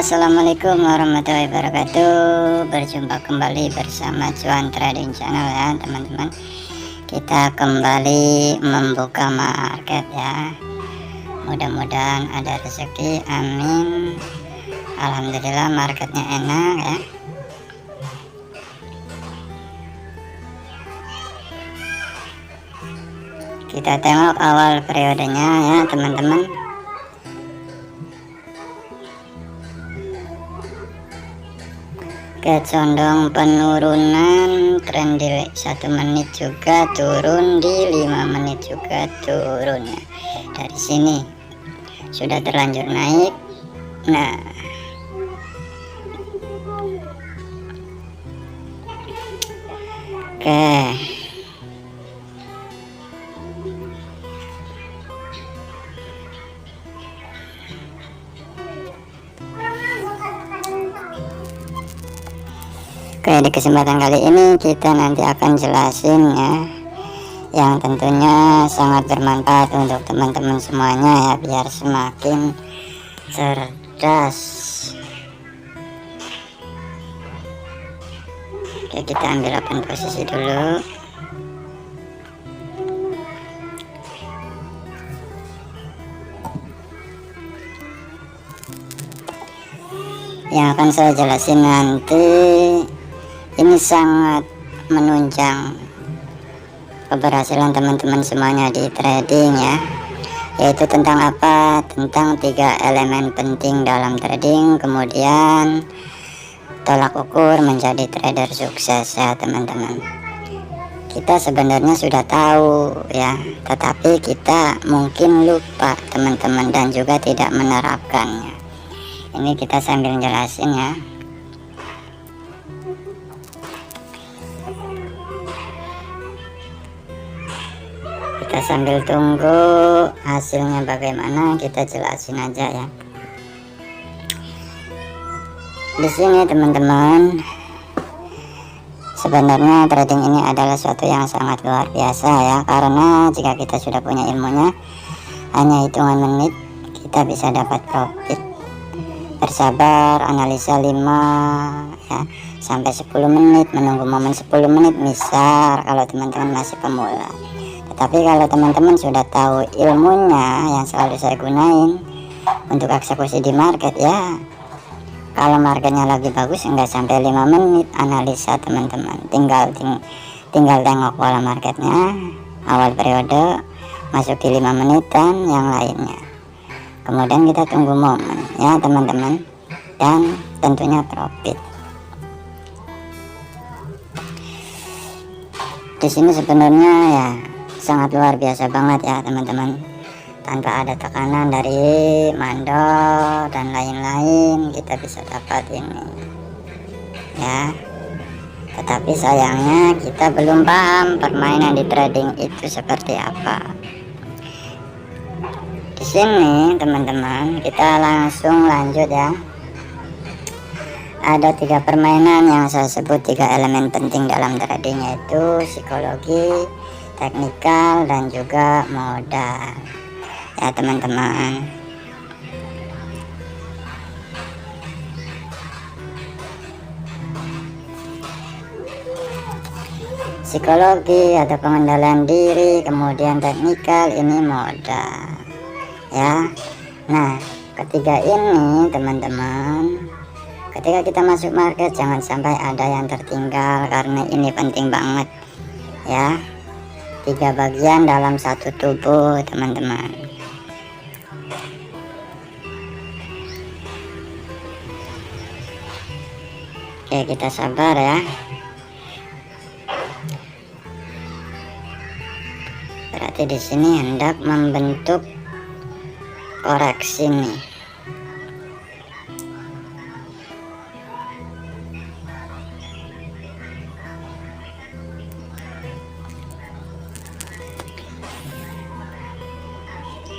Assalamualaikum warahmatullahi wabarakatuh. Berjumpa kembali bersama Cuan Trading Channel ya teman-teman. Kita kembali membuka market ya. Mudah-mudahan ada rezeki, amin. Alhamdulillah marketnya enak ya. Kita tengok awal periodenya ya teman-teman. Condong penurunan, tren di 1 menit juga turun, di 5 menit juga turun ya. Dari sini sudah terlanjur naik. Nah, oke. Oke, di kesempatan kali ini kita nanti akan jelasin ya, yang tentunya sangat bermanfaat untuk teman-teman semuanya ya, biar semakin cerdas. Oke, kita ambil open posisi dulu. Yang akan saya jelasin nanti ini sangat menunjang keberhasilan teman-teman semuanya di trading ya, yaitu tentang apa? Tentang 3 elemen penting dalam trading, kemudian tolak ukur menjadi trader sukses ya teman-teman. Kita sebenarnya sudah tahu ya, tetapi kita mungkin lupa teman-teman dan juga tidak menerapkannya. Ini kita sambil jelasin ya. Kita sambil tunggu hasilnya bagaimana, kita jelasin aja ya. Di sini teman-teman, sebenarnya trading ini adalah suatu yang sangat luar biasa ya, karena jika kita sudah punya ilmunya, hanya hitungan menit kita bisa dapat profit. Bersabar, analisa 5 ya, sampai 10 menit, menunggu momen 10 menit misal kalau teman-teman masih pemula. Tetapi kalau teman-teman sudah tahu ilmunya yang selalu saya gunain untuk eksekusi di market ya, kalau marketnya lagi bagus enggak sampai 5 menit analisa teman-teman, tinggal tengok pola marketnya awal periode, masuk di 5 menit dan yang lainnya. Kemudian kita tunggu momen ya teman-teman, dan tentunya profit. Di sini sebenarnya ya sangat luar biasa banget ya teman-teman, tanpa ada tekanan dari mandor dan lain-lain kita bisa dapat ini ya. Tetapi sayangnya kita belum paham permainan di trading itu seperti apa. Di sini teman-teman kita langsung lanjut ya. Ada 3 permainan yang saya sebut 3 elemen penting dalam trading, yaitu psikologi, teknikal, dan juga modal ya teman-teman. Psikologi atau pengendalian diri, kemudian teknikal, ini modal ya. Nah, ketiga ini teman-teman, ketika kita masuk market jangan sampai ada yang tertinggal, karena ini penting banget ya. 3 bagian dalam satu tubuh teman-teman. Oke, kita sabar ya. Berarti di sini hendak membentuk koreksi nih.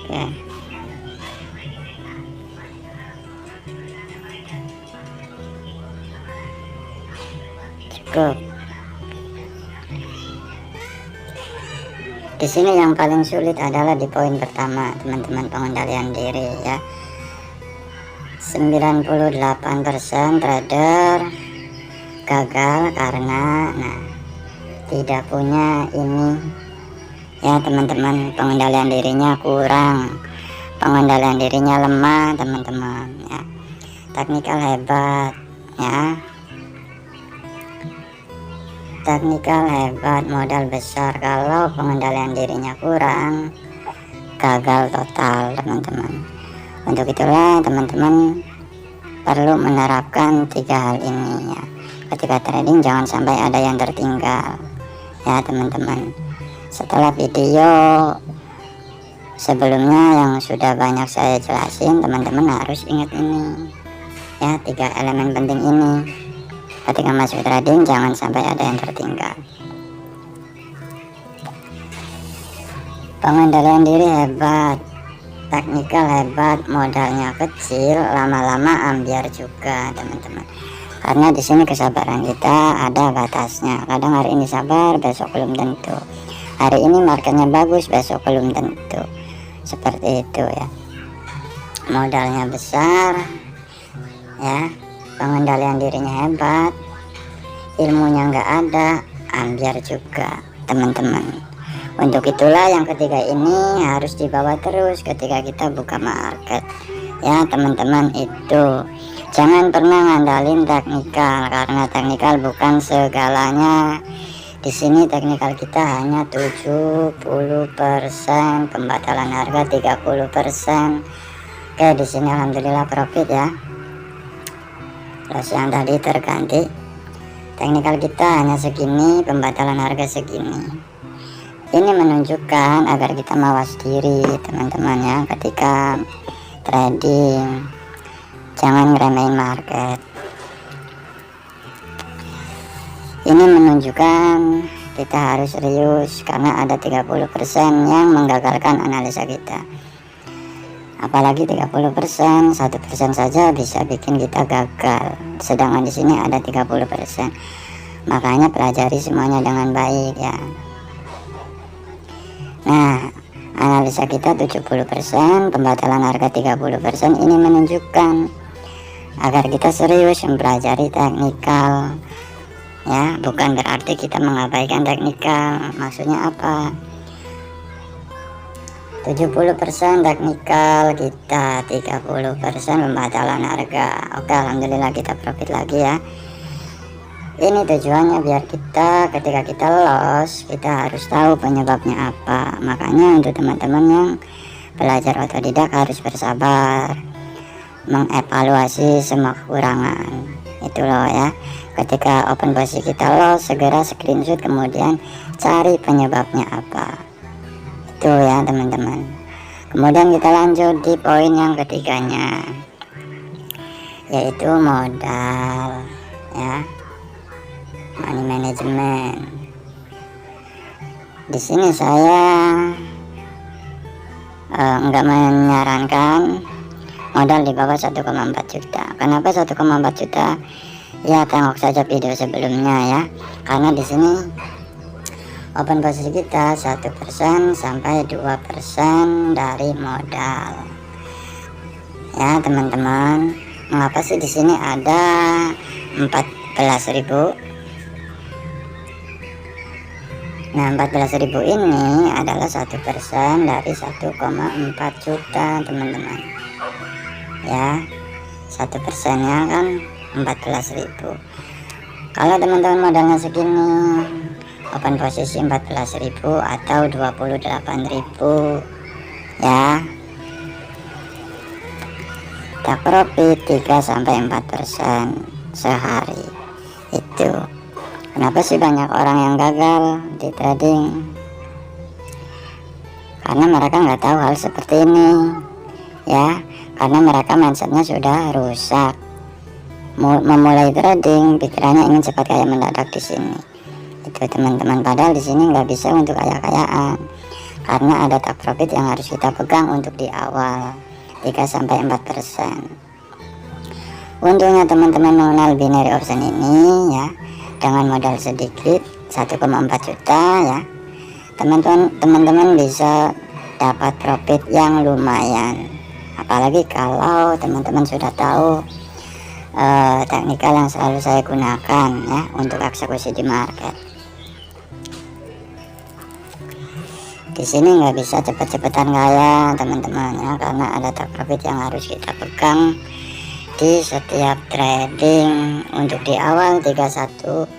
Oke. Cukup. Di sini yang paling sulit adalah di poin pertama teman-teman, pengendalian diri ya. 98% trader gagal karena tidak punya ini ya teman-teman, pengendalian dirinya kurang, pengendalian dirinya lemah teman-teman ya. Teknikal hebat ya, teknikal hebat, modal besar. Kalau pengendalian dirinya kurang, gagal total teman-teman. Untuk itulah teman-teman perlu menerapkan 3 hal ini ya. Ketika trading jangan sampai ada yang tertinggal ya teman-teman. Setelah video sebelumnya yang sudah banyak saya jelasin, teman-teman harus ingat ini ya, 3 elemen penting ini. Ketika masuk trading jangan sampai ada yang tertinggal. Pengendalian diri hebat, teknikal hebat, modalnya kecil, lama-lama ambiar juga teman-teman. Karena di sini kesabaran kita ada batasnya. Kadang hari ini sabar, besok belum tentu. Hari ini marketnya bagus, besok belum tentu. Seperti itu ya. Modalnya besar ya, pengendalian dirinya hebat, ilmunya nggak ada, ambiar juga teman-teman. Untuk itulah yang ketiga ini harus dibawa terus ketika kita buka market ya teman-teman. Itu jangan pernah ngandalin teknikal, karena teknikal bukan segalanya. Di sini teknikal kita hanya 70%, pembatalan harga 30%. Oke, di sini alhamdulillah profit ya. Loss yang tadi terganti. Teknikal kita hanya segini, pembatalan harga segini. Ini menunjukkan agar kita mawas diri teman-teman ya ketika trading. Jangan ngeremehin market. Ini menunjukkan kita harus serius karena ada 30% yang menggagalkan analisa kita. Apalagi 30%, 1% saja bisa bikin kita gagal. Sedangkan di sini ada 30%. Makanya pelajari semuanya dengan baik ya. Nah, analisa kita 70%, pembatalan harga 30%. Ini menunjukkan agar kita serius mempelajari teknikal ya, bukan berarti kita mengabaikan teknikal. Maksudnya apa? 70% teknikal kita, 30% pembatalan harga. Oke, alhamdulillah kita profit lagi ya. Ini tujuannya biar kita ketika kita loss, kita harus tahu penyebabnya apa. Makanya untuk teman-teman yang belajar otodidak harus bersabar, mengevaluasi semua kekurangan. Itu loh ya. Ketika open posisi kita loss, segera screenshot kemudian cari penyebabnya apa. Itu ya teman-teman. Kemudian kita lanjut di poin yang ketiganya, yaitu modal ya. Money management. Di sini saya enggak menyarankan modal di bawah 1,4 juta. Kenapa 1,4 juta? Ya tengok saja video sebelumnya ya. Karena di sini open posisi kita 1% sampai 2% dari modal. Ya teman-teman, mengapa sih di sini ada 14.000? Nah, 14.000 ini adalah 1% dari 1,4 juta teman-teman ya. 1%-nya kan 14.000. Kalau teman-teman modalnya segini, open posisi 14.000 atau 28.000 ya, tak profit 3-4% sehari. Itu kenapa sih banyak orang yang gagal di trading? Karena mereka nggak tahu hal seperti ini ya. Karena mereka mindsetnya sudah rusak. Memulai trading pikirannya ingin cepat kaya mendadak di sini. Itu teman-teman, padahal di sini nggak bisa untuk kaya-kayaan. Karena ada tak profit yang harus kita pegang untuk di awal 3-4%. Untungnya teman-teman mengenal binary option ini ya, dengan modal sedikit 1,4 juta ya, teman-teman bisa dapat profit yang lumayan. Apalagi kalau teman-teman sudah tahu teknikal yang selalu saya gunakan ya untuk eksekusi di market. Di sini nggak bisa cepet-cepetan kaya teman-teman ya, karena ada take profit yang harus kita pegang di setiap trading. Untuk di awal 3-4%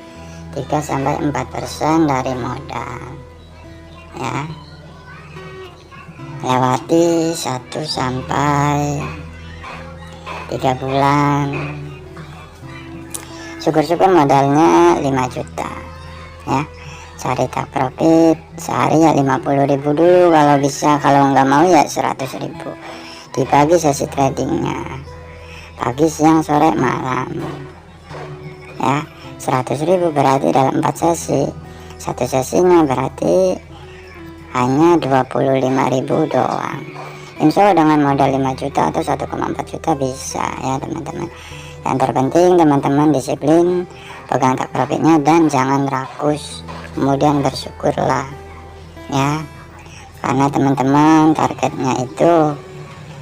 dari modal ya, lewati 1-3 bulan, syukur-syukur modalnya 5 juta ya. Cari take profit sehari ya 50.000 dulu kalau bisa, kalau nggak mau ya 100.000 dibagi sesi tradingnya, pagi, siang, sore, malam ya. 100.000 berarti dalam 4 sesi, satu sesinya berarti hanya 25.000 doang. Insya Allah dengan modal 5 juta atau 1,4 juta bisa ya teman-teman. Yang terpenting teman-teman disiplin, pegang take profitnya dan jangan rakus, kemudian bersyukurlah ya, karena teman-teman targetnya itu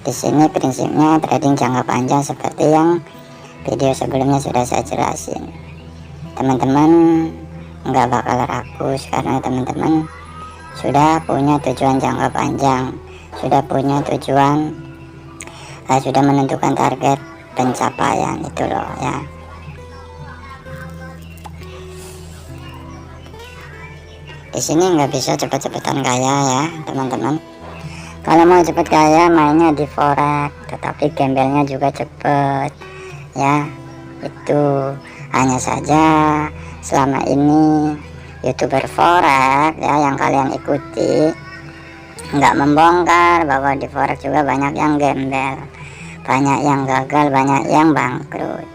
di sini prinsipnya trading jangka panjang seperti yang video sebelumnya sudah saya jelasin. Teman-teman nggak bakal rakus karena teman-teman sudah punya tujuan jangka panjang, sudah punya tujuan, sudah menentukan target pencapaian itu loh ya. Di sini nggak bisa cepet-cepetan kaya ya teman-teman. Kalau mau cepet kaya mainnya di forex, tetapi gembelnya juga cepet ya. Itu hanya saja selama ini youtuber forex ya yang kalian ikuti nggak membongkar bahwa di forex juga banyak yang gembel, banyak yang gagal, banyak yang bangkrut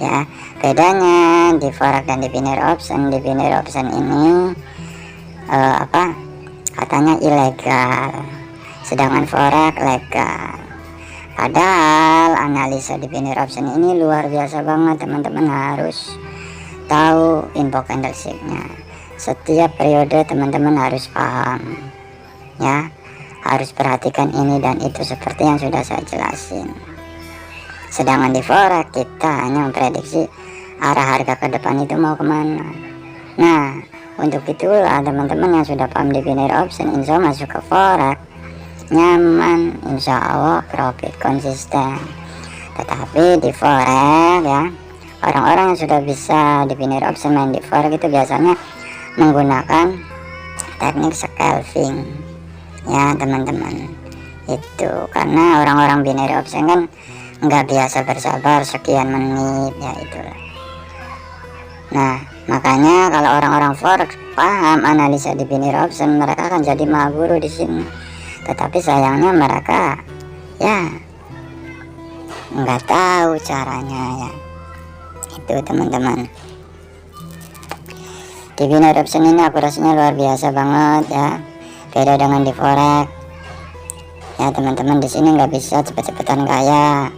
ya. Bedanya di forex dan di binary option ini katanya ilegal, sedangkan forex legal. Padahal analisa di binary option ini luar biasa banget teman-teman, harus tahu info candlesticknya. Setiap periode teman-teman harus paham ya, harus perhatikan ini dan itu seperti yang sudah saya jelasin. Sedangkan di forex kita hanya memprediksi arah harga ke depan itu mau kemana. Nah, untuk itulah teman-teman yang sudah paham di binary option, insya Allah masuk ke forex nyaman, insya Allah profit konsisten. Tetapi di forex ya, orang-orang yang sudah bisa di binary option main di forex itu biasanya menggunakan teknik scalping ya teman-teman. Itu karena orang-orang binary option kan nggak biasa bersabar sekian menit ya, itulah. Nah, makanya kalau orang-orang forex paham analisa di binary option, mereka akan jadi maha guru di sini. Tetapi sayangnya mereka ya nggak tahu caranya ya. Itu teman-teman. Di binary option ini akurasinya luar biasa banget ya. Beda dengan di forex. Ya teman-teman, di sini nggak bisa cepet-cepetan kaya.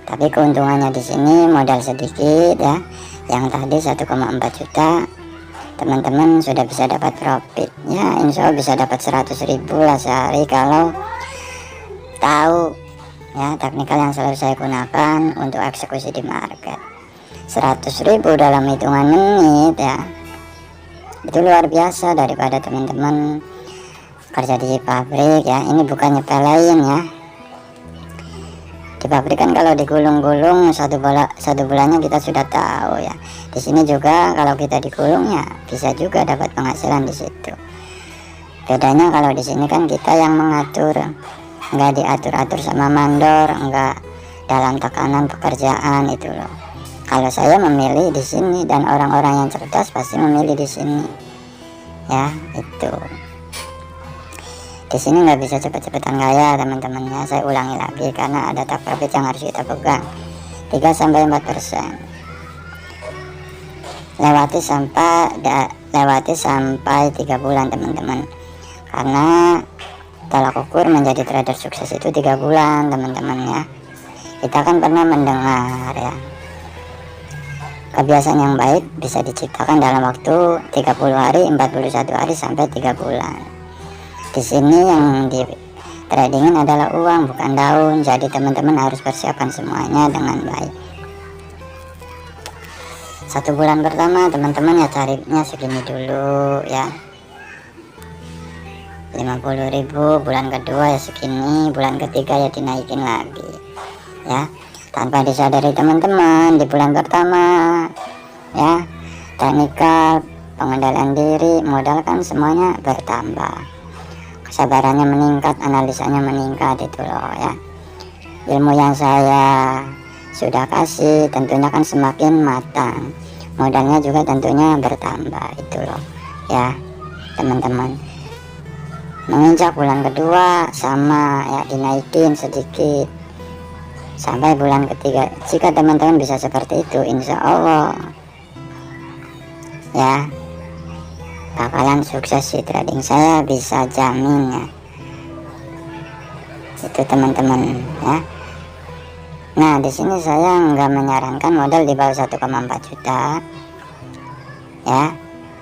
Tapi keuntungannya di sini modal sedikit ya. Yang tadi 1,4 juta teman-teman sudah bisa dapat profit ya, insya Allah bisa dapat 100.000 lah sehari kalau tahu ya teknikal yang selalu saya gunakan untuk eksekusi di market. 100.000 dalam hitungan menit ya, itu luar biasa daripada teman-teman kerja di pabrik ya. Ini bukan nyepelein ya, di pabrik kan kalau digulung-gulung satu bulannya kita sudah tahu ya. Di sini juga kalau kita digulung ya bisa juga dapat penghasilan di situ. Bedanya kalau di sini kan kita yang mengatur, nggak diatur-atur sama mandor, nggak dalam tekanan pekerjaan itu loh. Kalau saya memilih di sini dan orang-orang yang cerdas pasti memilih di sini ya. Itu di sini nggak bisa cepet-cepetan kaya teman-temannya. Saya ulangi lagi karena ada take profit yang harus kita pegang 3-4%. Lewati sampai 3 bulan teman-teman, karena tolak ukur menjadi trader sukses itu 3 bulan teman-teman ya. Kita kan pernah mendengar ya, kebiasaan yang baik bisa diciptakan dalam waktu 30 hari, 41 hari sampai 3 bulan. Di sini yang Trading adalah uang, bukan daun. Jadi teman-teman harus persiapkan semuanya dengan baik. 1 bulan pertama teman-teman ya carinya segini dulu ya, 50.000. Bulan kedua ya segini, bulan ketiga ya dinaikin lagi ya. Tanpa disadari teman-teman, di bulan pertama ya, teknikal, pengendalian diri, modal kan semuanya bertambah, kesabarannya meningkat, analisanya meningkat, itu loh ya. Ilmu yang saya sudah kasih tentunya kan semakin matang, modalnya juga tentunya bertambah, itu loh ya teman-teman. Menginjak bulan kedua sama ya, dinaikin sedikit sampai bulan ketiga. Jika teman-teman bisa seperti itu, insya Allah ya bakalan sukses di trading, saya bisa jamin ya, itu teman-teman ya. Nah, di sini saya nggak menyarankan modal di bawah 1,4 juta ya.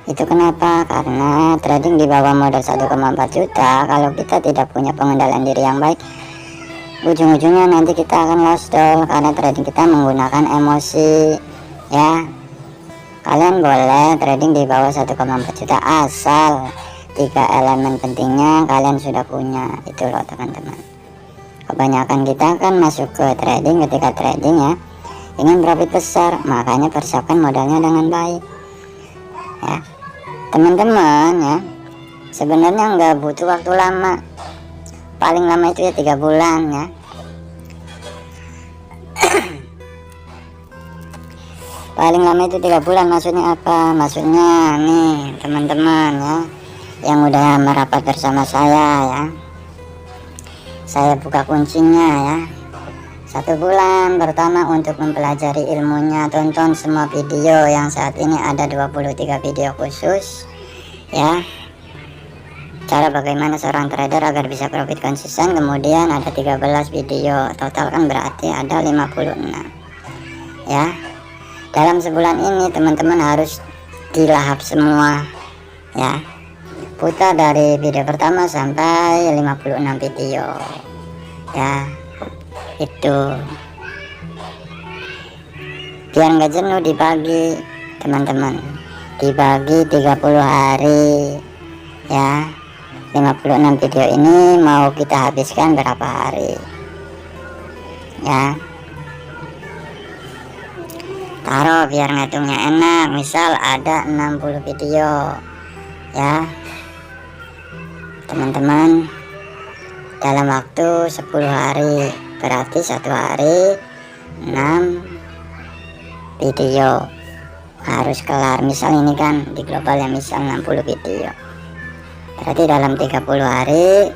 Itu kenapa? Karena trading di bawah modal 1,4 juta, kalau kita tidak punya pengendalian diri yang baik, ujung-ujungnya nanti kita akan lost doll, karena trading kita menggunakan emosi ya. Kalian boleh trading di bawah 1,4 juta asal 3 elemen pentingnya kalian sudah punya, itu loh teman-teman. Kebanyakan kita kan masuk ke trading, ketika trading ya ingin profit besar, makanya persiapkan modalnya dengan baik ya teman-teman ya. Sebenarnya nggak butuh waktu lama, paling lama itu ya 3 bulan ya. Paling lama itu 3 bulan. Maksudnya apa? Maksudnya nih teman-teman ya, yang udah merapat bersama saya ya, saya buka kuncinya ya. 1 bulan pertama untuk mempelajari ilmunya, tonton semua video yang saat ini ada 23 video khusus ya. Cara bagaimana seorang trader agar bisa profit konsisten, kemudian ada 13 video, total kan berarti ada 56 ya. Dalam sebulan ini teman-teman harus dilahap semua ya, putar dari video pertama sampai 56 video ya, itu biar nggak jenuh dibagi teman-teman, dibagi 30 hari ya. 56 video ini mau kita habiskan berapa hari ya, taruh biar ngitungnya enak. Misal ada 60 video ya teman-teman, dalam waktu 10 hari berarti 1 hari 6 video harus kelar. Misal ini kan di global ya, misal 60 video, berarti dalam 30 hari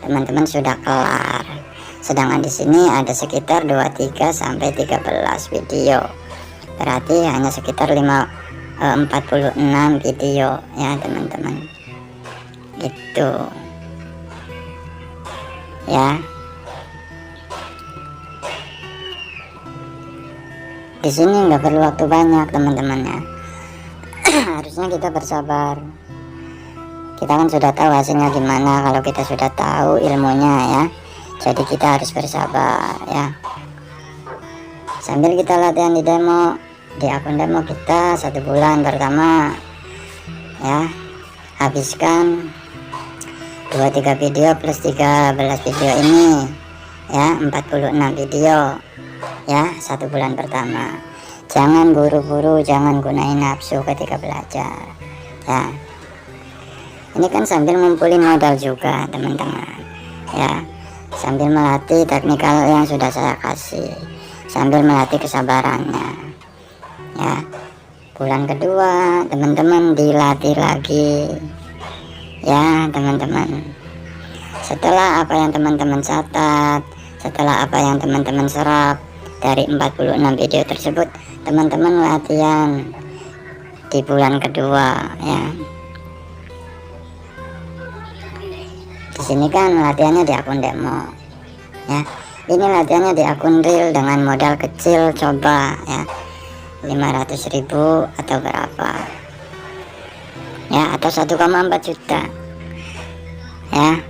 teman-teman sudah kelar. Sedangkan di sini ada sekitar 23 sampai 13 video, berarti hanya sekitar 46 video ya teman-teman, gitu ya. Di sini nggak perlu waktu banyak teman-teman ya. Harusnya kita bersabar. Kita kan sudah tahu hasilnya gimana kalau kita sudah tahu ilmunya ya. Jadi kita harus bersabar ya. Sambil kita latihan di demo, di akun demo kita 1 bulan pertama ya, habiskan 23 video plus 13 video ini ya, 46 video ya 1 bulan pertama. Jangan buru-buru, jangan gunain nafsu ketika belajar ya. Ini kan sambil ngumpulin modal juga teman-teman ya, sambil melatih teknikal yang sudah saya kasih, sambil melatih kesabarannya ya. Bulan kedua teman-teman dilatih lagi ya teman-teman. Setelah apa yang teman-teman catat, setelah apa yang teman-teman serap dari 46 video tersebut, teman-teman latihan di bulan kedua ya. Di sini kan latihannya di akun demo ya. Ini latihannya di akun real dengan modal kecil, coba ya 500.000 atau berapa ya, atau 1,4 juta ya.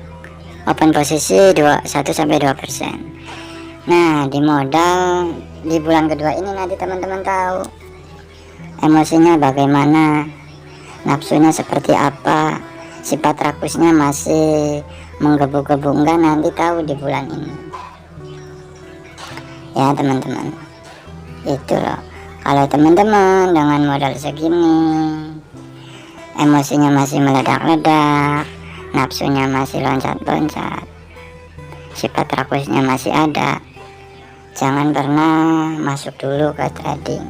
open posisi 1-2%. Nah, di modal di bulan kedua ini nanti teman-teman tahu emosinya bagaimana, nafsunya seperti apa, sifat rakusnya masih menggebu-gebu enggak, nanti tahu di bulan ini ya teman-teman. Itu loh, kalau teman-teman dengan modal segini emosinya masih meledak-ledak, nafsunya masih loncat-loncat, sifat rakusnya masih ada, jangan pernah masuk dulu ke trading.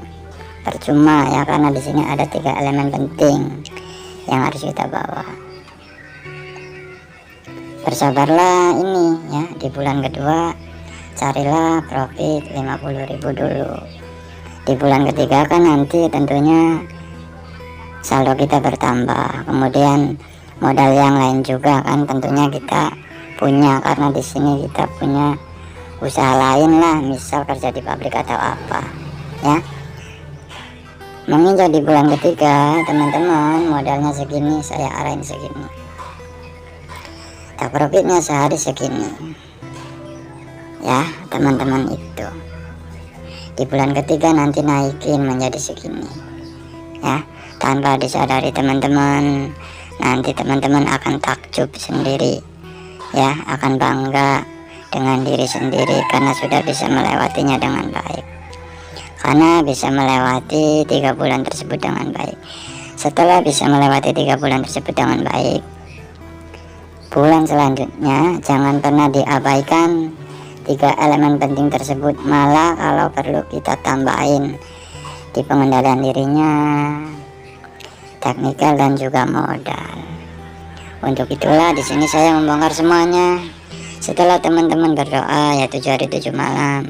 Percuma ya, karena di sini ada 3 elemen penting yang harus kita bawa. Bersabarlah ini ya, di bulan kedua carilah profit 50.000 dulu. Di bulan ketiga kan nanti tentunya saldo kita bertambah, kemudian modal yang lain juga kan tentunya kita punya, karena di sini kita punya usaha lain lah, misal kerja di pabrik atau apa ya. Menginjak di bulan ketiga teman-teman, modalnya segini, saya arahin segini, tak profitnya sehari segini ya teman-teman. Itu di bulan ketiga nanti naikin menjadi segini ya, tanpa disadari teman-teman. Nanti teman-teman akan takjub sendiri ya, akan bangga dengan diri sendiri karena sudah bisa melewatinya dengan baik, karena bisa melewati 3 bulan tersebut dengan baik. Setelah bisa melewati 3 bulan tersebut dengan baik, bulan selanjutnya jangan pernah diabaikan 3 elemen penting tersebut, malah kalau perlu kita tambahin di pengendalian dirinya, teknikal dan juga modal. Untuk itulah di sini saya membongkar semuanya setelah teman-teman berdoa ya 7 hari 7 malam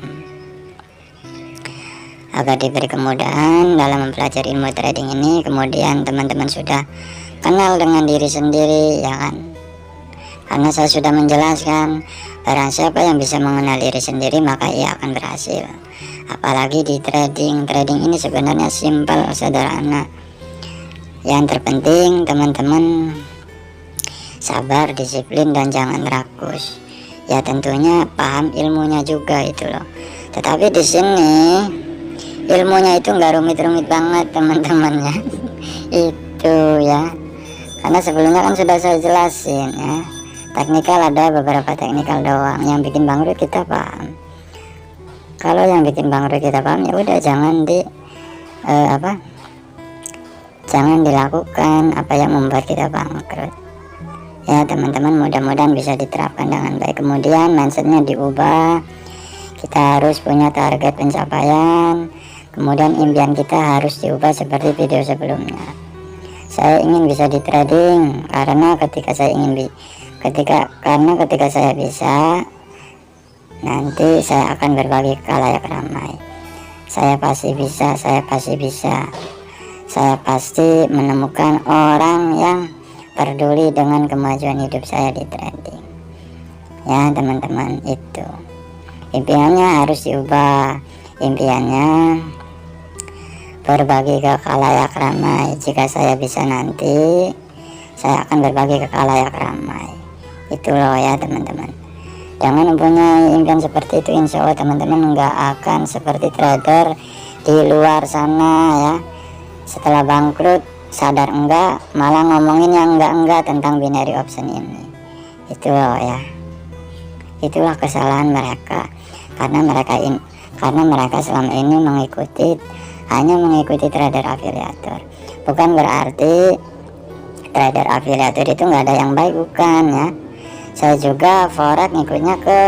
agar diberi kemudahan dalam mempelajari ilmu trading ini. Kemudian teman-teman sudah kenal dengan diri sendiri ya kan, karena saya sudah menjelaskan barang siapa yang bisa mengenal diri sendiri maka ia akan berhasil. Apalagi di trading ini sebenarnya simpel, sederhana. Yang terpenting teman-teman sabar, disiplin, dan jangan rakus ya, tentunya paham ilmunya juga itu loh. Tetapi di sini ilmunya itu nggak rumit-rumit banget teman-teman ya itu ya, karena sebelumnya kan sudah saya jelasin ya. Teknikal ada beberapa teknikal doang, yang bikin bangkrut kita paham. Kalau yang bikin bangkrut kita paham ya udah, jangan jangan dilakukan apa yang membuat kita bangkrut ya teman-teman. Mudah-mudahan bisa diterapkan dengan baik. Kemudian mindsetnya diubah, kita harus punya target pencapaian. Kemudian impian kita harus diubah seperti video sebelumnya. Saya ingin bisa di trading karena ketika saya bisa, nanti saya akan berbagi ke khalayak ramai. Saya pasti bisa, saya pasti menemukan orang yang peduli dengan kemajuan hidup saya di trading ya teman-teman. Itu impiannya harus diubah, impiannya berbagi ke khalayak ramai. Jika saya bisa nanti saya akan berbagi ke khalayak ramai. Itu loh ya teman-teman. Jangan mempunyai impian seperti itu, insya Allah teman-teman nggak akan seperti trader di luar sana ya. Setelah bangkrut sadar enggak, malah ngomongin yang enggak tentang binary option ini. Itu loh ya, itulah kesalahan mereka, karena mereka selama ini hanya mengikuti trader afiliator. Bukan berarti trader afiliator itu nggak ada yang baik, bukan ya. Saya juga forex ngikutnya ke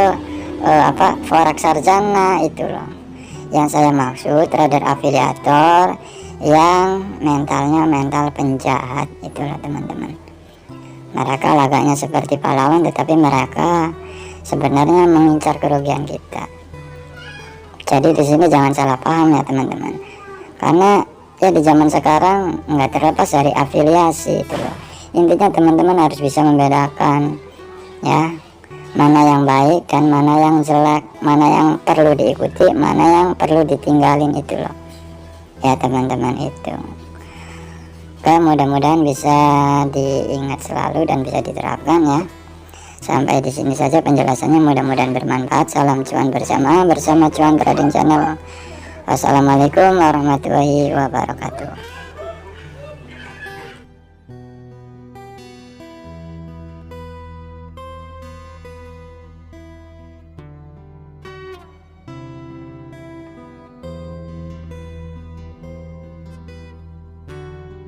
forex sarjana itu loh. Yang saya maksud trader afiliator yang mentalnya mental penjahat, itulah teman-teman. Mereka lagaknya seperti pahlawan, tetapi mereka sebenarnya mengincar kerugian kita. Jadi di sini jangan salah paham ya teman-teman, karena ya di zaman sekarang nggak terlepas dari afiliasi itu loh. Intinya teman-teman harus bisa membedakan ya, mana yang baik dan mana yang jelek, mana yang perlu diikuti, mana yang perlu ditinggalin, itu loh ya teman-teman. Itu mudah-mudahan bisa diingat selalu dan bisa diterapkan ya. Sampai di sini saja penjelasannya, mudah-mudahan bermanfaat. Salam cuan bersama Cuan Trading Channel. Wassalamualaikum warahmatullahi wabarakatuh.